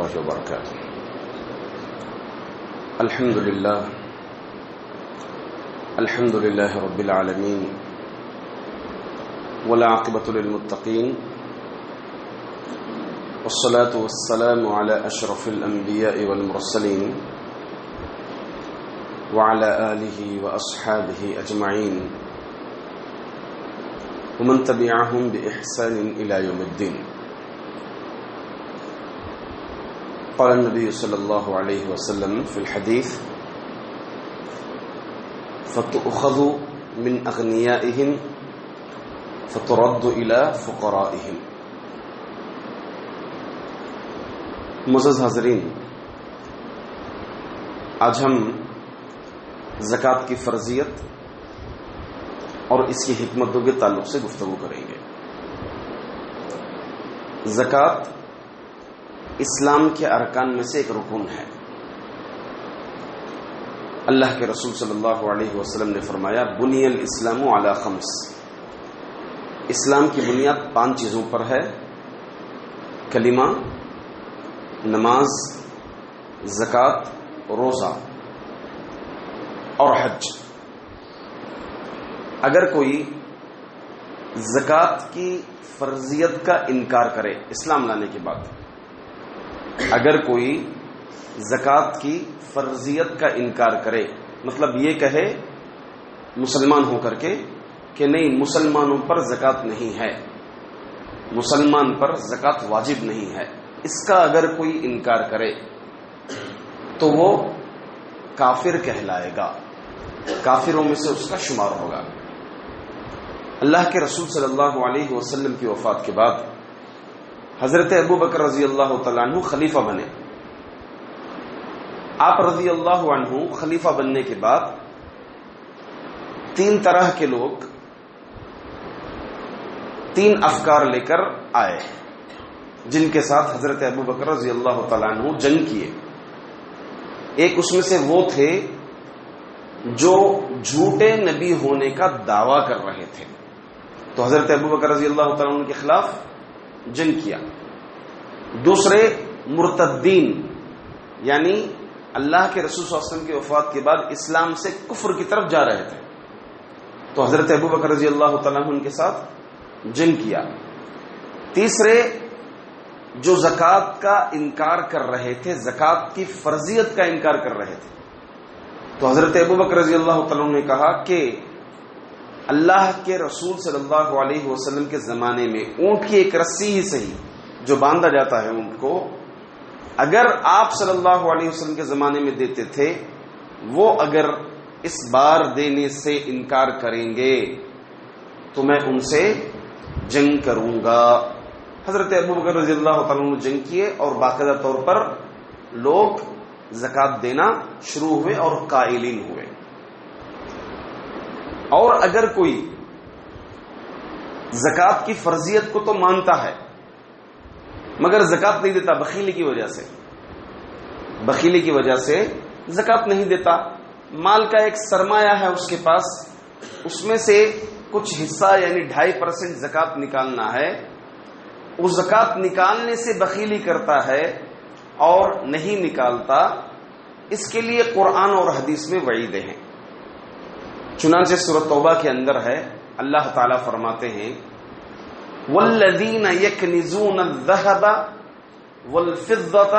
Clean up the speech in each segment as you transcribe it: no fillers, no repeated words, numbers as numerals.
الله وبركاته. الحمد لله رب العالمين، والعاقبة للمتقين، والصلاة والسلام على أشرف الأنبياء والمرسلين وعلى آله وأصحابه أجمعين ومن تبعهم بإحسان إلى يوم الدين. قال النبي صلى الله عليه وسلم في الحديث: فتؤخذ من أغنيائهم فترد إلى فقرائهم. معزز حاضرین، آج ہم زکوٰۃ کی فرضیت اور اس کی حکمتوں کے تعلق سے گفتگو کریں گے۔ زکوٰۃ اسلام کے ارکان میں سے ایک رکن ہے۔ اللہ کے رسول صلی اللہ علیہ وسلم نے فرمایا: بنی الاسلام علی خمس، اسلام کی بنیاد 5 چیزوں پر ہے: کلمہ، نماز، زکوٰۃ، روزہ اور حج۔ اگر کوئی زکوٰۃ کی فرضیت کا انکار کرے اسلام لانے کے بعد، اگر کوئی زکوٰۃ کی فرضیت کا انکار کرے، مطلب یہ کہے مسلمان ہو کر کے کہ نہیں، مسلمانوں پر زکوٰۃ نہیں ہے، مسلمان پر زکوٰۃ واجب نہیں ہے، اس کا اگر کوئی انکار کرے تو وہ کافر کہلائے گا، کافروں میں سے اس کا شمار ہوگا۔ اللہ کے رسول صلی اللہ علیہ وسلم کی وفات کے بعد حضرت ابو بکر رضی اللہ تعالیٰ عنہ خلیفہ بنے۔ آپ رضی اللہ عنہ خلیفہ بننے کے بعد 3 طرح کے لوگ 3 افکار لے کر آئے، جن کے ساتھ حضرت ابو بکر رضی اللہ تعالیٰ عنہ جنگ کیے۔ ایک اس میں سے وہ تھے جو جھوٹے نبی ہونے کا دعویٰ کر رہے تھے، تو حضرت ابو بکر رضی اللہ تعالیٰ عنہ کے خلاف جنگ کیا۔ دوسرے مرتدین، یعنی اللہ کے رسول صلی اللہ علیہ وسلم کی وفات کے بعد اسلام سے کفر کی طرف جا رہے تھے، تو حضرت ابو بکر رضی اللہ تعالیٰ عنہ ان کے ساتھ جنگ کیا۔ تیسرے جو زکوٰۃ کا انکار کر رہے تھے، زکوٰۃ کی فرضیت کا انکار کر رہے تھے، تو حضرت ابو بکر رضی اللہ تعالیٰ عنہ نے کہا کہ اللہ کے رسول صلی اللہ علیہ وسلم کے زمانے میں اونٹ کی ایک رسی ہی صحیح جو باندھا جاتا ہے اونٹ کو، اگر آپ صلی اللہ علیہ وسلم کے زمانے میں دیتے تھے، وہ اگر اس بار دینے سے انکار کریں گے تو میں ان سے جنگ کروں گا۔ حضرت ابو بکر رضی اللہ تعالیٰ عنہ جنگ کیے اور باقاعدہ طور پر لوگ زکوٰۃ دینا شروع ہوئے اور قائلین ہوئے۔ اور اگر کوئی زکوٰۃ کی فرضیت کو تو مانتا ہے مگر زکوٰۃ نہیں دیتا، بخیلی کی وجہ سے زکوٰۃ نہیں دیتا، مال کا ایک سرمایہ ہے اس کے پاس، اس میں سے کچھ حصہ یعنی 2.5% زکوٰۃ نکالنا ہے، اس زکوٰۃ نکالنے سے بخیلی کرتا ہے اور نہیں نکالتا، اس کے لیے قرآن اور حدیث میں وعیدیں ہیں۔ چنانچہ سورۃ توبہ کے اندر ہے، اللہ تعالیٰ فرماتے ہیں: وَالَّذِينَ يَكْنِزُونَ الذَّهَبَ وَالْفِضَّةَ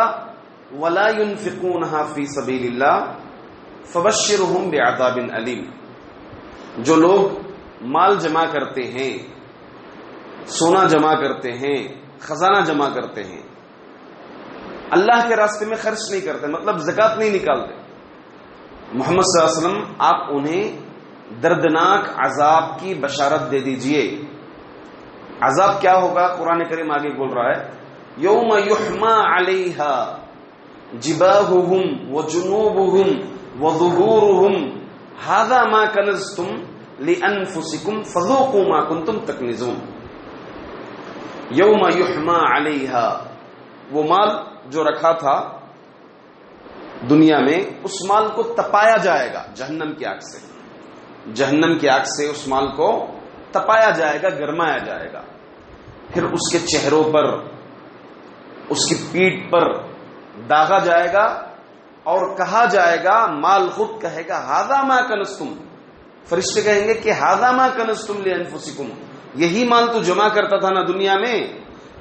وَلَا يُنْفِقُونَهَا فِي سَبِيلِ اللَّهِ فَبَشِّرْهُمْ بِعَذَابٍ أَلِيمٍ۔ جو لوگ مال جمع کرتے ہیں، سونا جمع کرتے ہیں، خزانہ جمع کرتے ہیں، اللہ کے راستے میں خرچ نہیں کرتے، مطلب زکوٰۃ نہیں نکالتے، محمد صلی اللہ علیہ وسلم آپ انہیں دردناک عذاب کی بشارت دے دیجئے۔ عذاب کیا ہوگا؟ قرآن کریم آگے بول رہا ہے: یوم یحما علیہا جباہہم وجنوبہم وظہورہم ھذا ما کنزتم لانفسکم فذوقوا ما کنتم تکنزون۔ یوم یحما علیہا، وہ مال جو رکھا تھا دنیا میں، اس مال کو تپایا جائے گا جہنم کی آگ سے، جہنم کی آگ سے اس مال کو تپایا جائے گا، گرمایا جائے گا، پھر اس کے چہروں پر، اس کی پیٹھ پر داغا جائے گا اور کہا جائے گا، مال خود کہے گا ھذا ما کنزتم، فرشتے کہیں گے کہ ھذا ما کنزتم لانفسکم، یہی مال تو جمع کرتا تھا نا دنیا میں،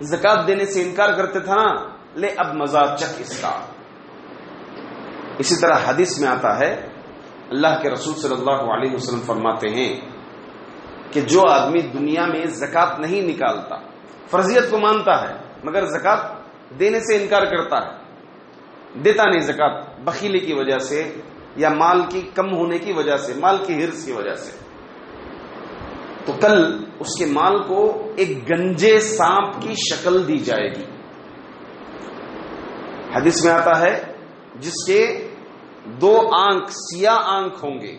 زکات دینے سے انکار کرتے تھا نا، لے اب مزہ چکھ اس کا۔ اسی طرح حدیث میں آتا ہے، اللہ کے رسول صلی اللہ علیہ وسلم فرماتے ہیں کہ جو آدمی دنیا میں زکات نہیں نکالتا، فرضیت کو مانتا ہے مگر زکات دینے سے انکار کرتا ہے، دیتا نہیں زکات بخیلی کی وجہ سے یا مال کی کم ہونے کی وجہ سے، مال کی حرص کی وجہ سے، تو کل اس کے مال کو ایک گنجے سانپ کی شکل دی جائے گی۔ حدیث میں آتا ہے جس کے 2 آنکھ سیاہ آنکھ ہوں گے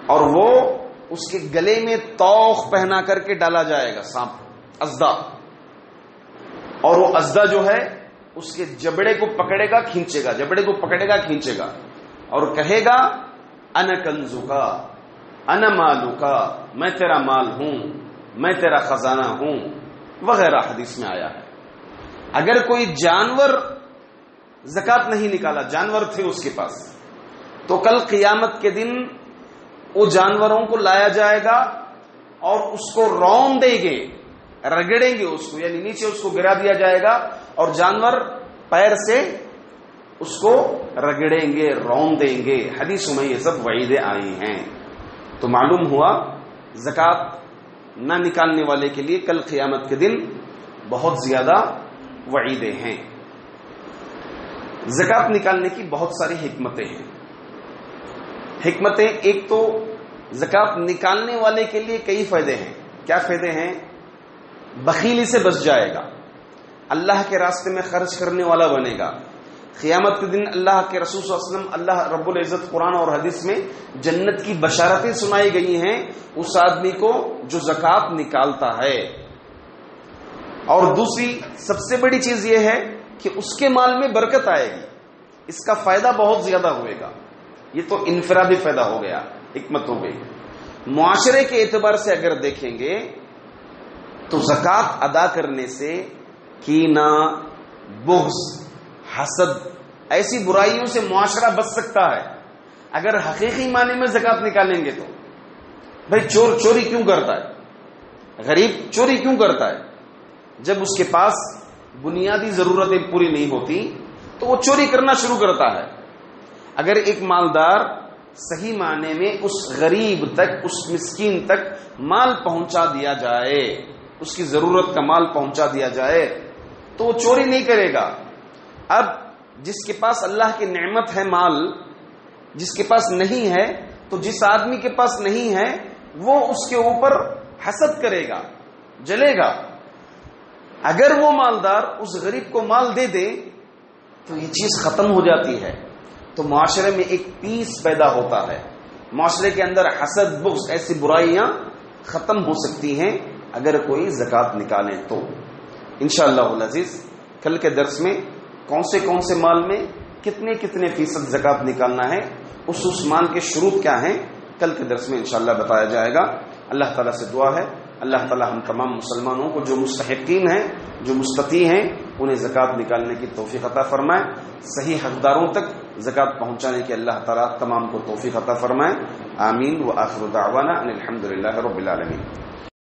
اور وہ اس کے گلے میں توخ پہنا کر کے ڈالا جائے گا، سانپ ازدا، اور وہ ازدا جو ہے اس کے جبڑے کو پکڑے گا کھینچے گا، جبڑے کو پکڑے گا کھینچے گا اور کہے گا انا کنزکا انا مالکا، میں تیرا مال ہوں، میں تیرا خزانہ ہوں، وغیرہ حدیث میں آیا ہے۔ اگر کوئی جانور زکات نہیں نکالا، جانور تھے اس کے پاس، تو کل قیامت کے دن وہ جانوروں کو لایا جائے گا اور اس کو رون دیں گے، رگڑیں گے اس کو، یعنی نیچے اس کو گرا دیا جائے گا اور جانور پیر سے اس کو رگڑیں گے، رون دیں گے۔ حدیثوں میں یہ سب وعیدیں آئی ہیں۔ تو معلوم ہوا زکات نہ نکالنے والے کے لیے کل قیامت کے دن بہت زیادہ وعیدیں ہیں۔ زکات نکالنے کی بہت ساری حکمتیں ہیں۔ حکمتیں، ایک تو زکات نکالنے والے کے لیے کئی فائدے ہیں۔ کیا فائدے ہیں؟ بخیلی سے بچ جائے گا، اللہ کے راستے میں خرچ کرنے والا بنے گا۔ قیامت کے دن اللہ کے رسول صلی اللہ علیہ وسلم، اللہ رب العزت قرآن اور حدیث میں جنت کی بشارتیں سنائی گئی ہیں اس آدمی کو جو زکات نکالتا ہے۔ اور دوسری سب سے بڑی چیز یہ ہے کہ اس کے مال میں برکت آئے گی، اس کا فائدہ بہت زیادہ ہوئے گا۔ یہ تو انفرادی فائدہ ہو گیا، حکمت ہو گئی۔ معاشرے کے اعتبار سے اگر دیکھیں گے تو زکات ادا کرنے سے کینہ، بغض، حسد، ایسی برائیوں سے معاشرہ بچ سکتا ہے۔ اگر حقیقی معنی میں زکات نکالیں گے تو بھائی چور چوری کیوں کرتا ہے؟ غریب چوری کیوں کرتا ہے؟ جب اس کے پاس بنیادی ضرورتیں پوری نہیں ہوتی تو وہ چوری کرنا شروع کرتا ہے۔ اگر ایک مالدار صحیح معنی میں اس غریب تک، اس مسکین تک مال پہنچا دیا جائے، اس کی ضرورت کا مال پہنچا دیا جائے تو وہ چوری نہیں کرے گا۔ اب جس کے پاس اللہ کی نعمت ہے مال، جس کے پاس نہیں ہے، تو جس آدمی کے پاس نہیں ہے وہ اس کے اوپر حسد کرے گا، جلے گا۔ اگر وہ مالدار اس غریب کو مال دے دے تو یہ چیز ختم ہو جاتی ہے، تو معاشرے میں ایک پیس پیدا ہوتا ہے، معاشرے کے اندر حسد، بغض، ایسی برائیاں ختم ہو سکتی ہیں اگر کوئی زکات نکالے تو۔ انشاءاللہ العزیز کل کے درس میں کون سے مال میں کتنے فیصد زکات نکالنا ہے، اس مال کے شروط کیا ہیں، کل کے درس میں انشاءاللہ بتایا جائے گا۔ اللہ تعالیٰ سے دعا ہے اللہ تعالیٰ ہم تمام مسلمانوں کو جو مستحقین ہیں، جو مستطیع ہیں، انہیں زکات نکالنے کی توفیق عطا فرمائے، صحیح حقداروں تک زکات پہنچانے کی اللہ تعالیٰ تمام کو توفیق عطا فرمائے۔ آمین۔ وآخر دعوانا ان الحمد للہ رب العالمین۔